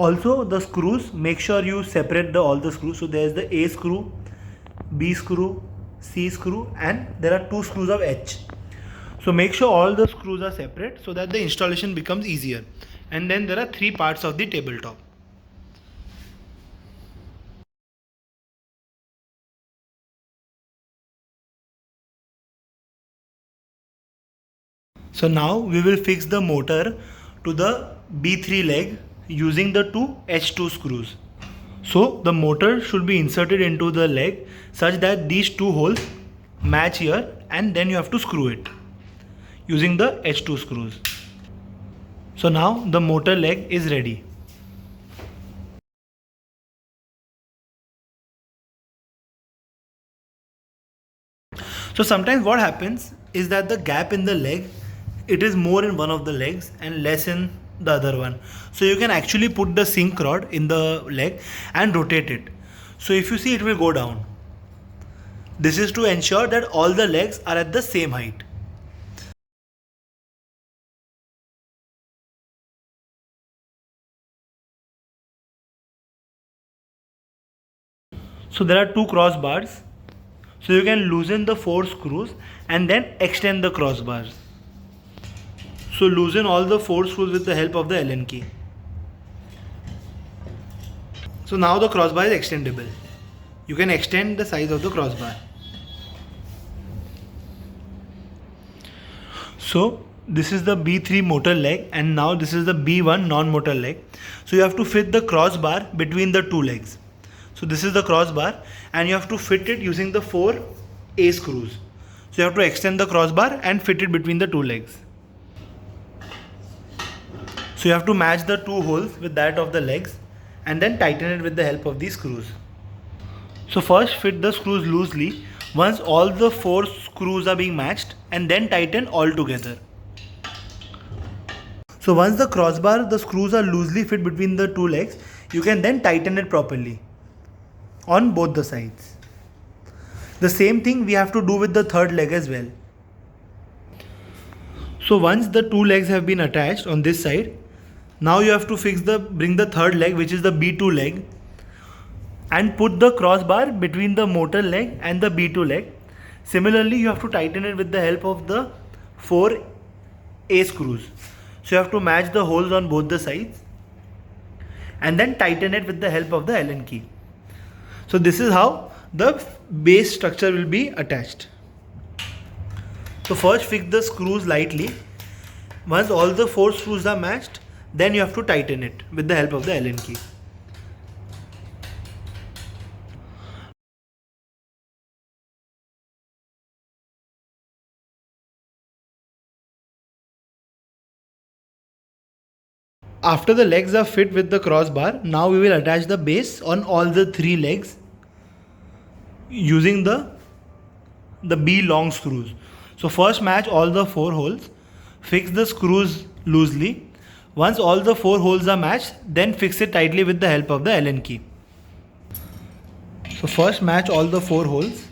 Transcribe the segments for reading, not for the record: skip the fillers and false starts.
Also the screws, make sure you separate all the screws. So there is the A screw, B screw, C screw, and there are 2 screws of H. So make sure all the screws are separate so that the installation becomes easier. And then there are 3 parts of the tabletop. So now we will fix the motor to the B3 leg using the 2 H2 screws. So the motor should be inserted into the leg such that these 2 holes match here, and then you have to screw it using the H2 screws. So now the motor leg is ready. So sometimes what happens is that the gap in the leg, it is more in one of the legs and less in the other one. So you can actually put the sink rod in the leg and rotate it. So if you see, it will go down. This is to ensure that all the legs are at the same height. So there are 2 crossbars. So you can loosen the 4 screws and then extend the crossbars. So loosen all the 4 screws with the help of the Allen key. So now the crossbar is extendable. You can extend the size of the crossbar. So this is the B3 motor leg, and now this is the B1 non-motor leg. So you have to fit the crossbar between the 2 legs. So this is the crossbar and you have to fit it using the 4 A screws. So you have to extend the crossbar and fit it between the 2 legs. So you have to match the 2 holes with that of the legs and then tighten it with the help of these screws. So first fit the screws loosely once all the 4 screws are being matched, and then tighten all together. So once the crossbar, the screws are loosely fit between the 2 legs, you can then tighten it properly on both the sides. The same thing we have to do with the 3rd leg as well. So once the 2 legs have been attached on this side, now you have to bring the 3rd leg, which is the B2 leg, and put the crossbar between the motor leg and the B2 leg. Similarly, you have to tighten it with the help of the 4 A screws. So you have to match the holes on both the sides and then tighten it with the help of the Allen key. So this is how the base structure will be attached. So first fix the screws lightly. Once all the 4 screws are matched, then you have to tighten it with the help of the Allen key. After the legs are fit with the crossbar, now we will attach the base on all the 3 legs using the B long screws. So first match all the 4 holes, fix the screws loosely. Once all the 4 holes are matched, then fix it tightly with the help of the Allen key. So first match all the 4 holes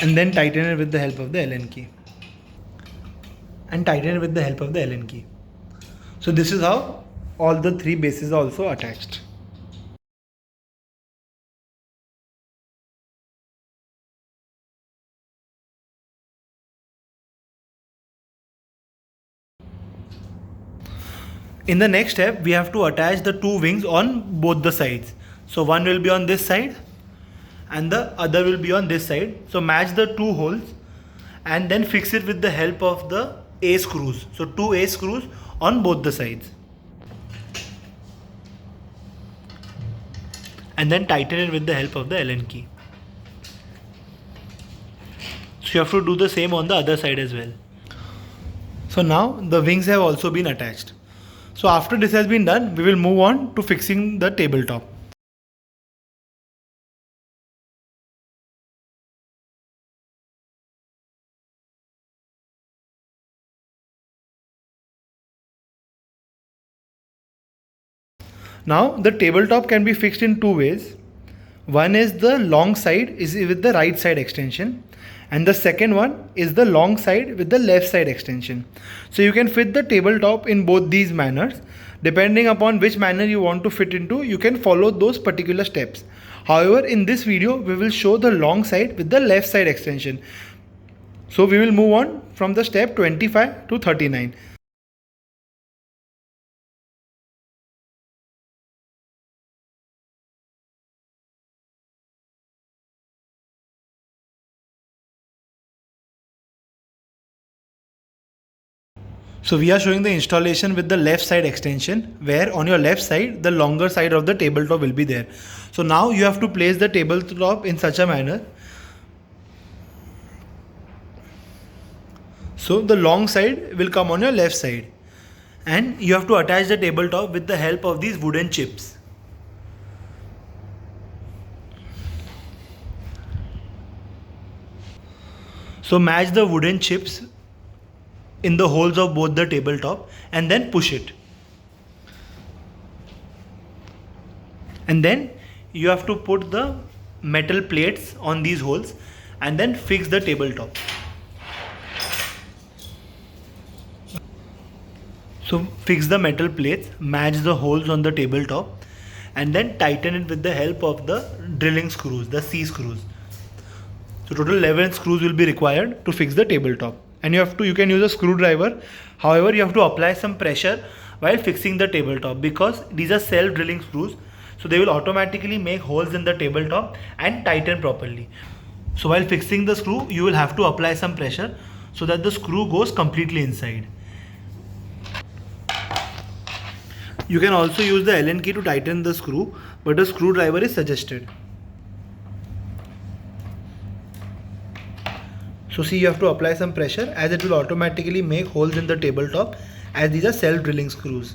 and then tighten it with the help of the Allen key. And tighten it with the help of the Allen key. So this is how all the 3 bases are also attached. In the next step, we have to attach the 2 wings on both the sides. So one will be on this side and the other will be on this side. So match the 2 holes and then fix it with the help of the A screws. So 2 A screws on both the sides. And then tighten it with the help of the Allen key. So you have to do the same on the other side as well. So now the wings have also been attached. So after this has been done, we will move on to fixing the tabletop. Now the tabletop can be fixed in 2 ways. One is the long side is with the right side extension, and the second one is the long side with the left side extension. So you can fit the tabletop in both these manners Depending upon which manner you want to fit into, you can follow those particular steps. However, in this video, we will show the long side with the left side extension. So we will move on from the step 25 to 39. So we are showing the installation with the left side extension, where on your left side the longer side of the tabletop will be there. So now you have to place the tabletop in such a manner so the long side will come on your left side, and you have to attach the tabletop with the help of these wooden chips. So match the wooden chips in the holes of both the tabletop and then push it. And then you have to put the metal plates on these holes and then fix the tabletop. So fix the metal plates, match the holes on the tabletop, and then tighten it with the help of the drilling screws, the C screws. So total 11 screws will be required to fix the tabletop. And you can use a screwdriver. However, you have to apply some pressure while fixing the tabletop, because these are self-drilling screws, so they will automatically make holes in the tabletop and tighten properly. So while fixing the screw, you will have to apply some pressure so that the screw goes completely inside. You can also use the Allen key to tighten the screw, but a screwdriver is suggested. So see, you have to apply some pressure, as it will automatically make holes in the tabletop, as these are self-drilling screws.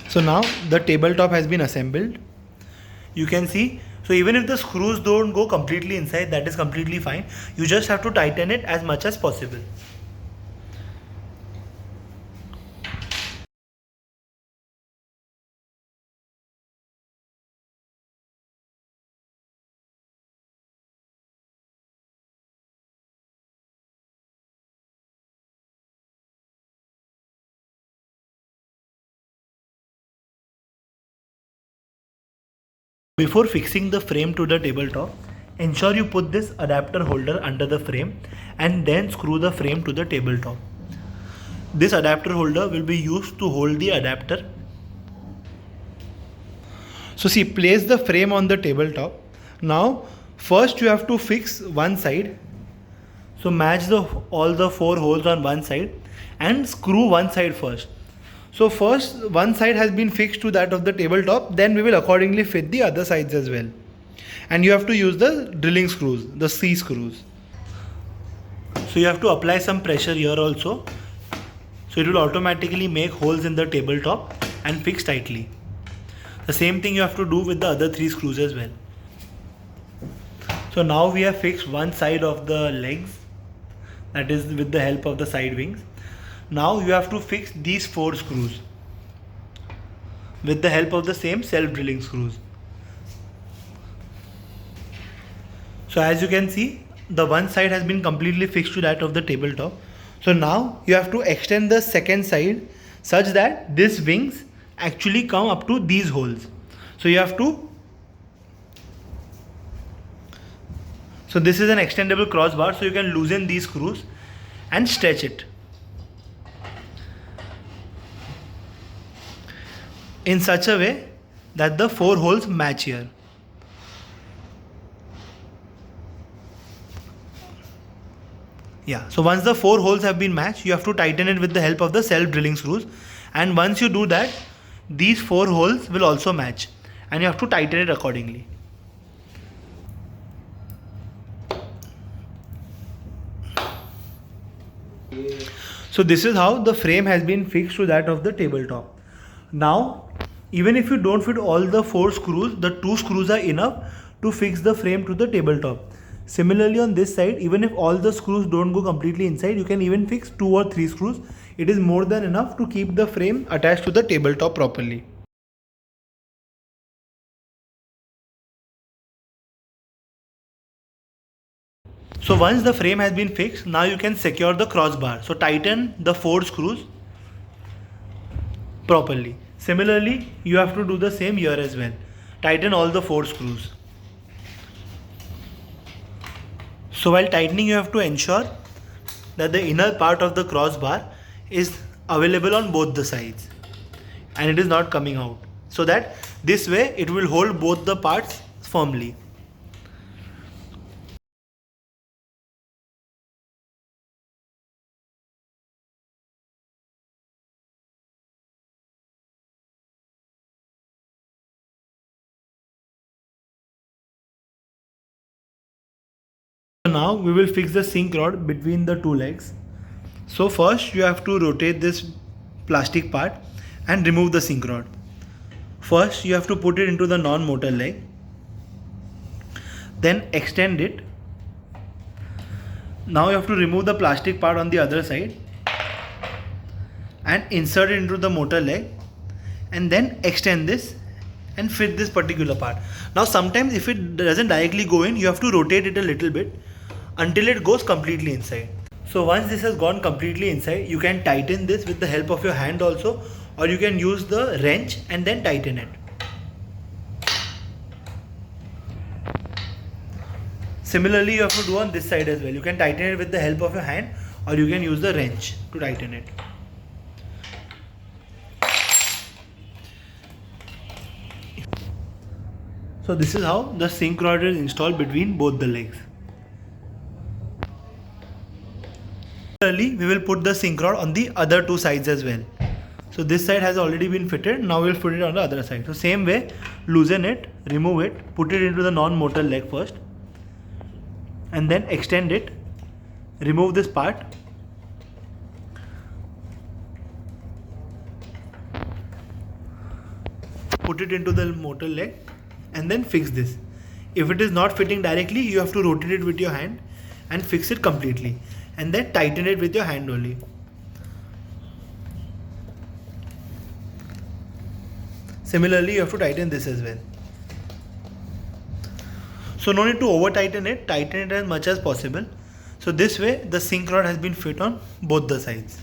So now the tabletop has been assembled. You can see, so even if the screws don't go completely inside, that is completely fine. You just have to tighten it as much as possible. Before fixing the frame to the tabletop, ensure you put this adapter holder under the frame and then screw the frame to the tabletop. This adapter holder will be used to hold the adapter. So see, place the frame on the tabletop. Now first you have to fix one side. So match all the 4 holes on one side and screw one side first. So first one side has been fixed to that of the tabletop, then we will accordingly fit the other sides as well. And you have to use the drilling screws, the C screws. So you have to apply some pressure here also. So it will automatically make holes in the tabletop and fix tightly. The same thing you have to do with the other 3 screws as well. So now we have fixed one side of the legs, that is with the help of the side wings. Now you have to fix these 4 screws with the help of the same self-drilling screws. So as you can see, the one side has been completely fixed to that of the tabletop. So now you have to extend the second side such that these wings actually come up to these holes. So you have to, so this is an extendable crossbar, so you can loosen these screws and stretch it in such a way that the 4 holes match here. Yeah, so once the 4 holes have been matched, you have to tighten it with the help of the self-drilling screws, and once you do that, these 4 holes will also match and you have to tighten it accordingly. So this is how the frame has been fixed to that of the tabletop. Now, even if you don't fit all the 4 screws, the 2 screws are enough to fix the frame to the tabletop. Similarly on this side, even if all the screws don't go completely inside, you can even fix 2 or 3 screws. It is more than enough to keep the frame attached to the tabletop properly. So once the frame has been fixed, now you can secure the crossbar. So tighten the 4 screws properly. Similarly, you have to do the same here as well. Tighten all the 4 screws. So while tightening, you have to ensure that the inner part of the crossbar is available on both the sides and it is not coming out, so that this way it will hold both the parts firmly. So now we will fix the sink rod between the 2 legs. So first you have to rotate this plastic part and remove the sink rod. First you have to put it into the non-motor leg, then extend it. Now you have to remove the plastic part on the other side and insert it into the motor leg, and then extend this and fit this particular part. Now sometimes if it doesn't directly go in, you have to rotate it a little bit until it goes completely inside. So once this has gone completely inside, you can tighten this with the help of your hand also, or you can use the wrench and then tighten it. Similarly, you have to do on this side as well. You can tighten it with the help of your hand, or you can use the wrench to tighten it. So this is how the sink rod is installed between both the legs. Similarly, we will put the sink rod on the other 2 sides as well. So this side has already been fitted. Now we will put it on the other side. So same way, loosen it, remove it, put it into the non-motor leg first, and then extend it. Remove this part. Put it into the motor leg and then fix this. If it is not fitting directly, you have to rotate it with your hand and fix it completely, and then tighten it with your hand only. Similarly, you have to tighten this as well. So no need to over tighten it as much as possible. So this way the sink rod has been fit on both the sides.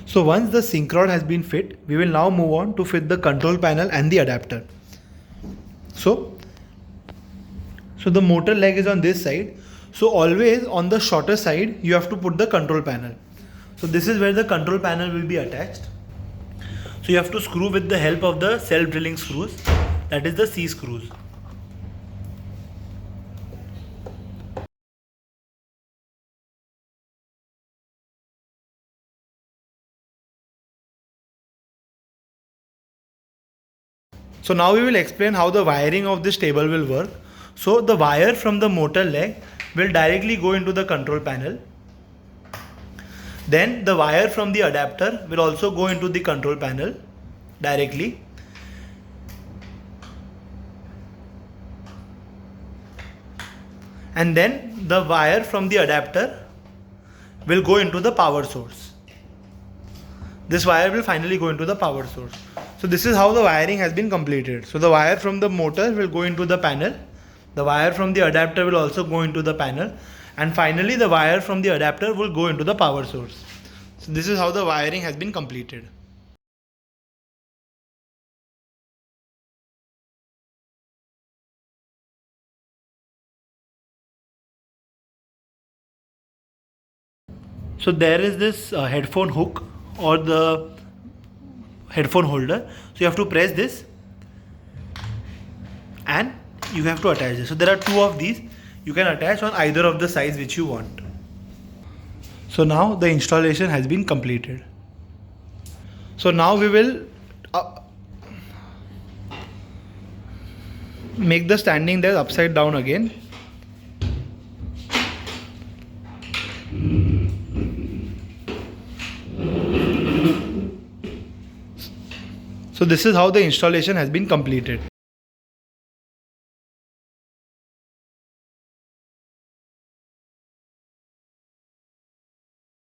So once the sink rod has been fit, we will now move on to fit the control panel and the adapter. So the motor leg is on this side. So always on the shorter side, you have to put the control panel. So this is where the control panel will be attached. So you have to screw with the help of the self-drilling screws, that is the C screws. So now we will explain how the wiring of this table will work. So the wire from the motor leg will directly go into the control panel. Then the wire from the adapter will also go into the control panel directly. And then the wire from the adapter will go into the power source. This wire will finally go into the power source. So this is how the wiring has been completed. So the wire from the motor will go into the panel. The wire from the adapter will also go into the panel. And finally the wire from the adapter will go into the power source. So this is how the wiring has been completed. So there is this headphone hook or the headphone holder. So you have to press this and you have to attach this. So there are 2 of these. You can attach on either of the sides which you want. So now the installation has been completed. So now we will make the standing desk upside down again. So this is how the installation has been completed.